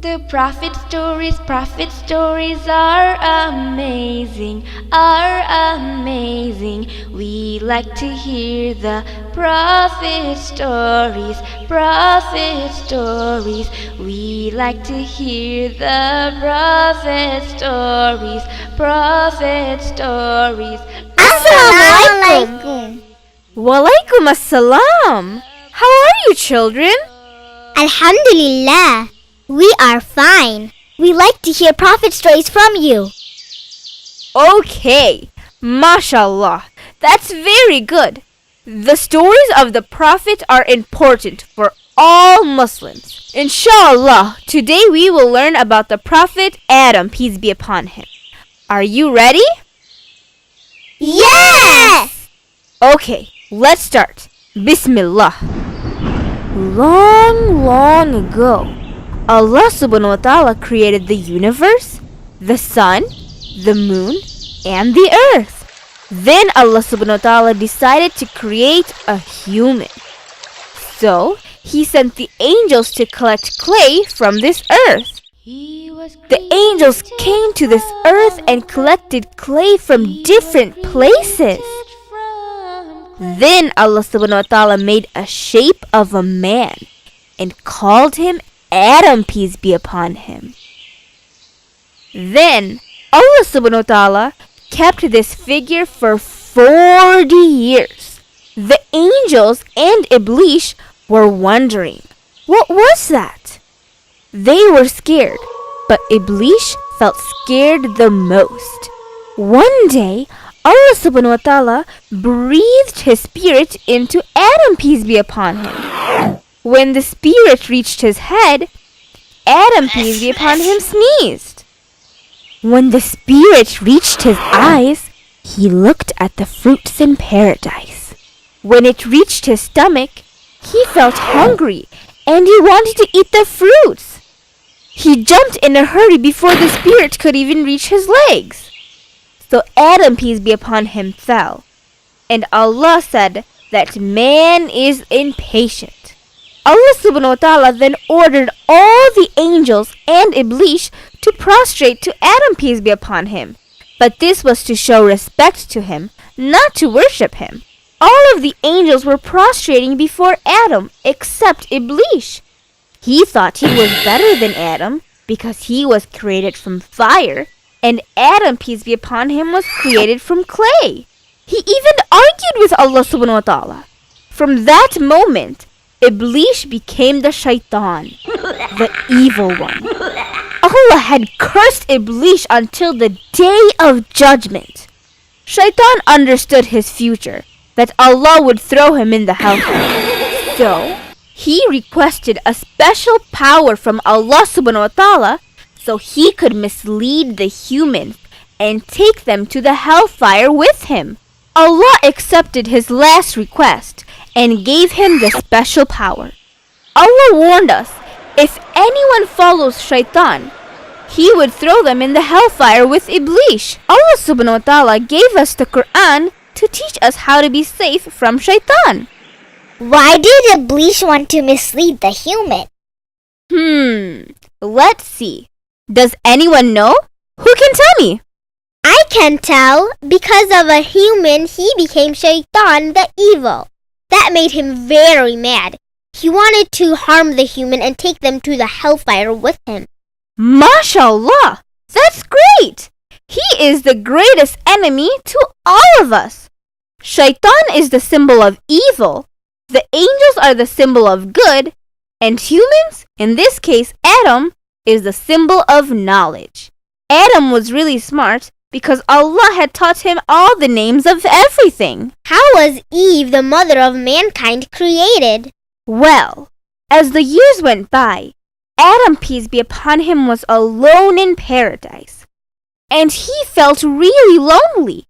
The prophet stories are amazing, are amazing. We like to hear the prophet stories, prophet stories. We like to hear the prophet stories, prophet stories. Assalamu. Walaykum assalam. How are you, children? Alhamdulillah. We are fine. We like to hear prophet stories from you. Okay, mashallah. That's very good. The stories of the Prophet are important for all Muslims. Inshallah, today we will learn about the Prophet Adam, peace be upon him. Are you ready? Yes! Okay, let's start. Bismillah. Long ago, Allah subhanahu wa ta'ala created the universe, the sun, the moon, and the earth. Then Allah subhanahu wa ta'ala decided to create a human. So, He sent the angels to collect clay from this earth. The angels came to this earth and collected clay from different places. Then Allah subhanahu wa ta'ala made a shape of a man and called him Adam, peace be upon him. Then Allah subhanahu wa ta'ala kept this figure for 40 years. The angels and Iblis were wondering, what was that? They were scared, but Iblis felt scared the most. One day, Allah subhanahu wa ta'ala breathed his spirit into Adam, peace be upon him. When the spirit reached his head, Adam, peace be upon him, sneezed. When the spirit reached his eyes, he looked at the fruits in paradise. When it reached his stomach, he felt hungry and he wanted to eat the fruits. He jumped in a hurry before the spirit could even reach his legs. So Adam, peace be upon him, fell. And Allah said that man is impatient. Allah subhanahu wa ta'ala then ordered all the angels and Iblis to prostrate to Adam, peace be upon him. But this was to show respect to him, not to worship him. All of the angels were prostrating before Adam except Iblis. He thought he was better than Adam because he was created from fire, and Adam, peace be upon him, was created from clay. He even argued with Allah subhanahu wa ta'ala. From that moment, Iblis became the shaitan, the evil one. Allah had cursed Iblis until the day of judgment. Shaitan understood his future, that Allah would throw him in the hellfire. So, he requested a special power from Allah subhanahu wa ta'ala so he could mislead the humans and take them to the hellfire with him. Allah accepted his last request and gave him the special power. Allah warned us, if anyone follows shaitan, he would throw them in the hellfire with Iblis. Allah subhanahu wa ta'ala gave us the Quran to teach us how to be safe from shaitan. Why did Iblis want to mislead the human? Let's see. Does anyone know? Who can tell me? I can tell. Because of a human, he became shaitan, the evil. That made him very mad. He wanted to harm the human and take them to the hellfire with him. MashaAllah! That's great! He is the greatest enemy to all of us. Shaitan is the symbol of evil, the angels are the symbol of good, and humans, in this case Adam, is the symbol of knowledge. Adam was really smart because Allah had taught him all the names of everything. How was Eve, the mother of mankind, created? Well, as the years went by, Adam, peace be upon him, was alone in paradise. And he felt really lonely.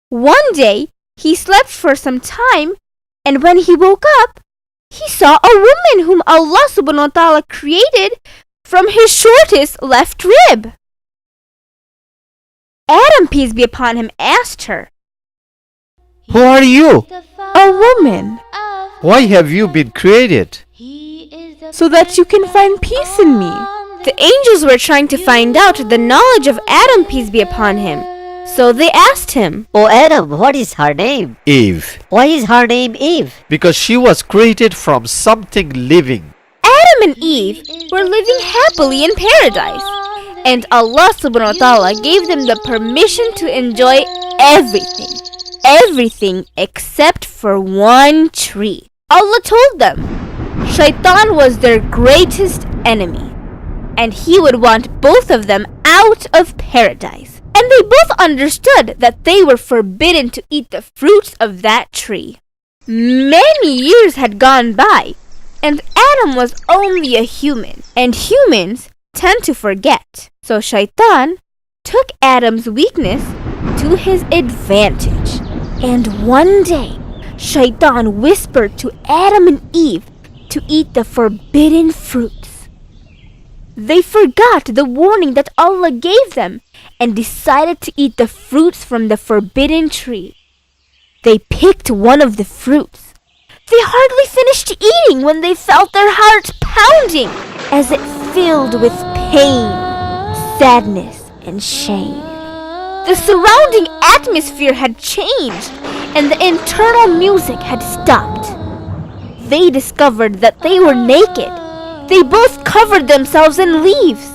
One day, he slept for some time, and when he woke up, he saw a woman whom Allah subhanahu wa ta'ala created from his shortest left rib. Adam, peace be upon him, asked her, Who are you? A woman. Why have you been created? So that you can find peace in me. The angels were trying to find out the knowledge of Adam, peace be upon him. So they asked him, Oh Adam, what is her name? Eve. Why is her name Eve? Because she was created from something living. Adam and Eve were living happily in paradise. And Allah subhanahu wa ta'ala gave them the permission to enjoy everything. Everything except for one tree. Allah told them, Shaitan was their greatest enemy. And he would want both of them out of paradise. And they both understood that they were forbidden to eat the fruits of that tree. Many years had gone by, and Adam was only a human, and humans tend to forget. So Shaitan took Adam's weakness to his advantage. And one day, Shaitan whispered to Adam and Eve to eat the forbidden fruits. They forgot the warning that Allah gave them and decided to eat the fruits from the forbidden tree. They picked one of the fruits. They hardly finished eating when they felt their hearts pounding as it filled with pain, sadness, and shame. The surrounding atmosphere had changed and the internal music had stopped. They discovered that they were naked. They both covered themselves in leaves.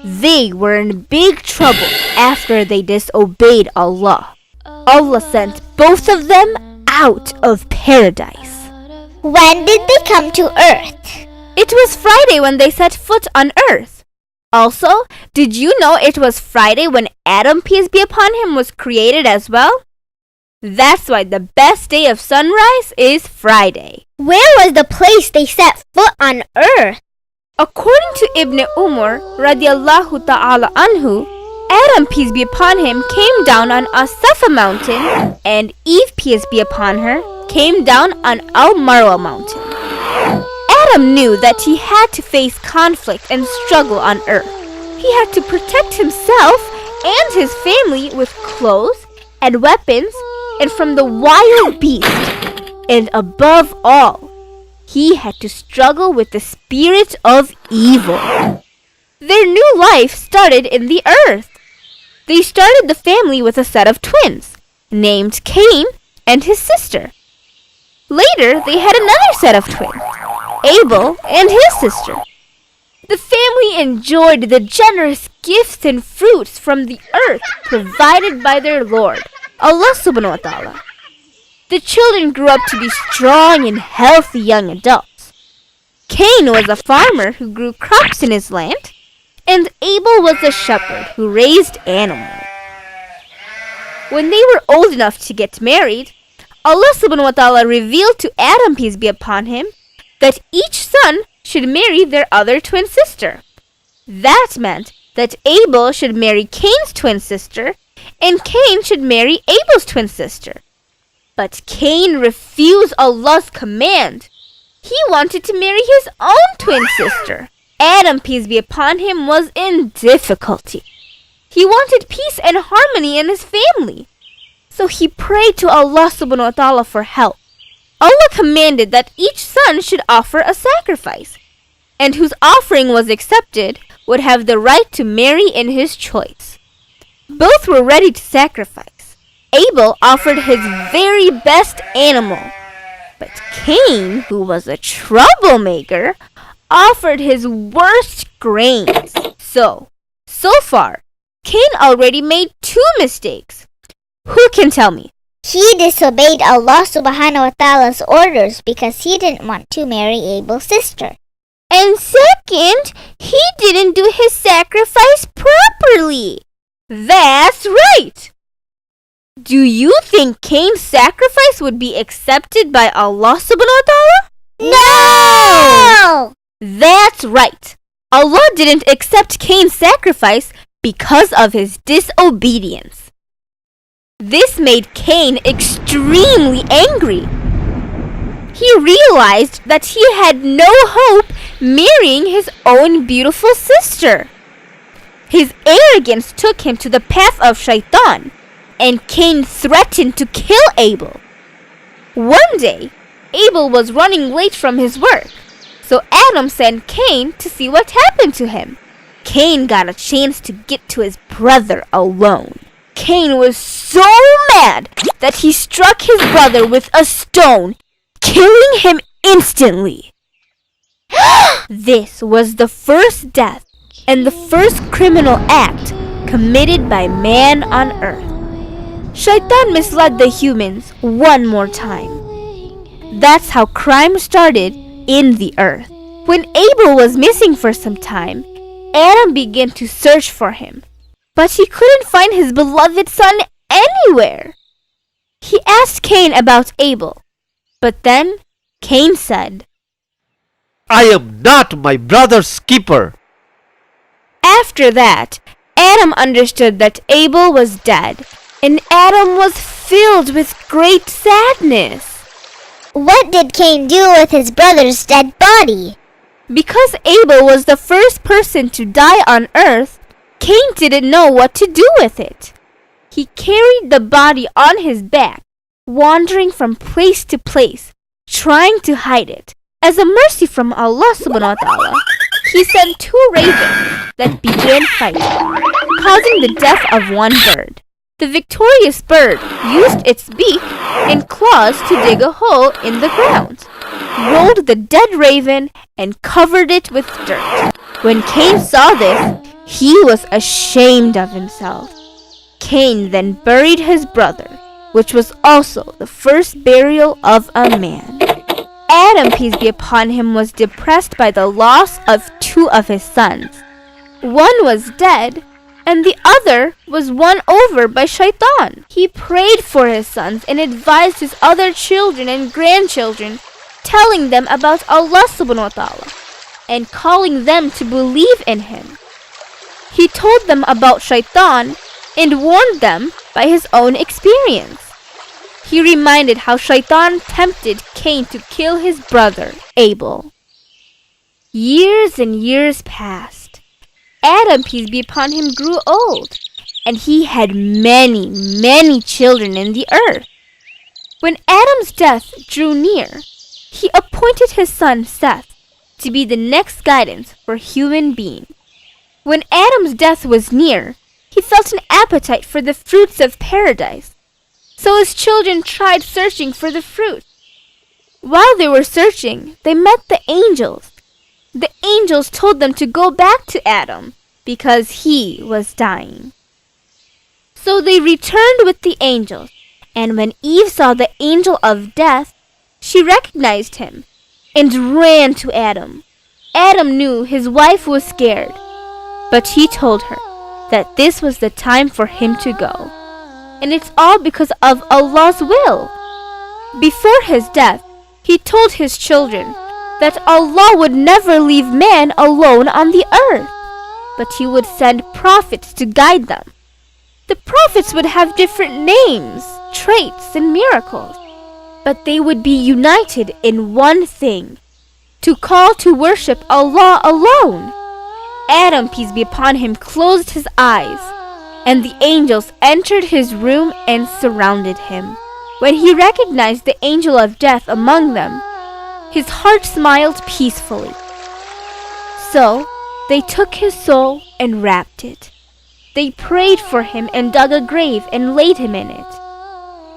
They were in big trouble after they disobeyed Allah. Allah sent both of them out of paradise. When did they come to earth? It was Friday when they set foot on earth. Also, did you know it was Friday when Adam, peace be upon him, was created as well? That's why the best day of sunrise is Friday. Where was the place they set foot on earth? According to Ibn Umar radiallahu ta'ala anhu, Adam, peace be upon him, came down on As-Safa mountain, and Eve, peace be upon her, came down on Al-Marwa mountain. Adam knew that he had to face conflict and struggle on earth. He had to protect himself and his family with clothes and weapons and from the wild beasts. And above all, he had to struggle with the spirit of evil. Their new life started in the earth. They started the family with a set of twins, named Cain and his sister. Later, they had another set of twins, Abel and his sister. The family enjoyed the generous gifts and fruits from the earth provided by their Lord, Allah subhanahu wa ta'ala. The children grew up to be strong and healthy young adults. Cain was a farmer who grew crops in his land, and Abel was a shepherd who raised animals. When they were old enough to get married, Allah subhanahu wa ta'ala revealed to Adam, peace be upon him, that each son should marry their other twin sister. That meant that Abel should marry Cain's twin sister, and Cain should marry Abel's twin sister. But Cain refused Allah's command. He wanted to marry his own twin sister. Adam, peace be upon him, was in difficulty. He wanted peace and harmony in his family. So he prayed to Allah subhanahu wa ta'ala for help. Allah commanded that each son should offer a sacrifice, and whose offering was accepted would have the right to marry in his choice. Both were ready to sacrifice. Abel offered his very best animal, but Cain, who was a troublemaker, offered his worst grains. So far, Cain already made 2 mistakes. Who can tell me? He disobeyed Allah subhanahu wa ta'ala's orders because he didn't want to marry Abel's sister. And second, he didn't do his sacrifice properly. That's right! Do you think Cain's sacrifice would be accepted by Allah subhanahu wa ta'ala? No! That's right. Allah didn't accept Cain's sacrifice because of his disobedience. This made Cain extremely angry. He realized that he had no hope marrying his own beautiful sister. His arrogance took him to the path of Shaitan, and Cain threatened to kill Abel. One day, Abel was running late from his work, so Adam sent Cain to see what happened to him. Cain got a chance to get to his brother alone. Cain was so mad that he struck his brother with a stone, killing him instantly. This was the first death and the first criminal act committed by man on earth. Shaitan misled the humans one more time. That's how crime started in the earth. When Abel was missing for some time, Adam began to search for him, but he couldn't find his beloved son anywhere. He asked Cain about Abel, but then Cain said, I am not my brother's keeper. After that, Adam understood that Abel was dead, and Adam was filled with great sadness. What did Cain do with his brother's dead body? Because Abel was the first person to die on earth, Cain didn't know what to do with it. He carried the body on his back, wandering from place to place, trying to hide it. As a mercy from Allah subhanahu wa ta'ala, He sent 2 ravens that began fighting, causing the death of one bird. The victorious bird used its beak and claws to dig a hole in the ground, rolled the dead raven, and covered it with dirt. When Cain saw this, he was ashamed of himself. Cain then buried his brother, which was also the first burial of a man. Adam, peace be upon him, was depressed by the loss of 2 of his sons. One was dead, and the other was won over by Shaitan. He prayed for his sons and advised his other children and grandchildren, telling them about Allah subhanahu wa ta'ala and calling them to believe in him. He told them about Shaitan and warned them by his own experience. He reminded how Shaitan tempted Cain to kill his brother, Abel. Years and years passed. Adam, peace be upon him, grew old, and he had many, many children in the earth. When Adam's death drew near, he appointed his son Seth to be the next guidance for human beings. When Adam's death was near, he felt an appetite for the fruits of paradise. So his children tried searching for the fruit. While they were searching, they met the angels. The angels told them to go back to Adam because he was dying. So they returned with the angels, and when Eve saw the angel of death, she recognized him and ran to Adam. Adam knew his wife was scared, but he told her that this was the time for him to go. And it's all because of Allah's will. Before his death, he told his children that Allah would never leave man alone on the earth, but He would send prophets to guide them. The prophets would have different names, traits, and miracles, but they would be united in one thing: to call to worship Allah alone. Adam, peace be upon him, closed his eyes, and the angels entered his room and surrounded him. When he recognized the angel of death among them, his heart smiled peacefully. So they took his soul and wrapped it. They prayed for him and dug a grave and laid him in it.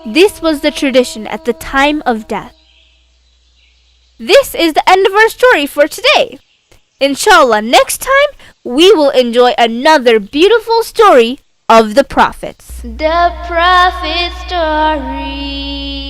This was the tradition at the time of death. This is the end of our story for today. Inshallah, next time we will enjoy another beautiful story of the prophets. The Prophet Story.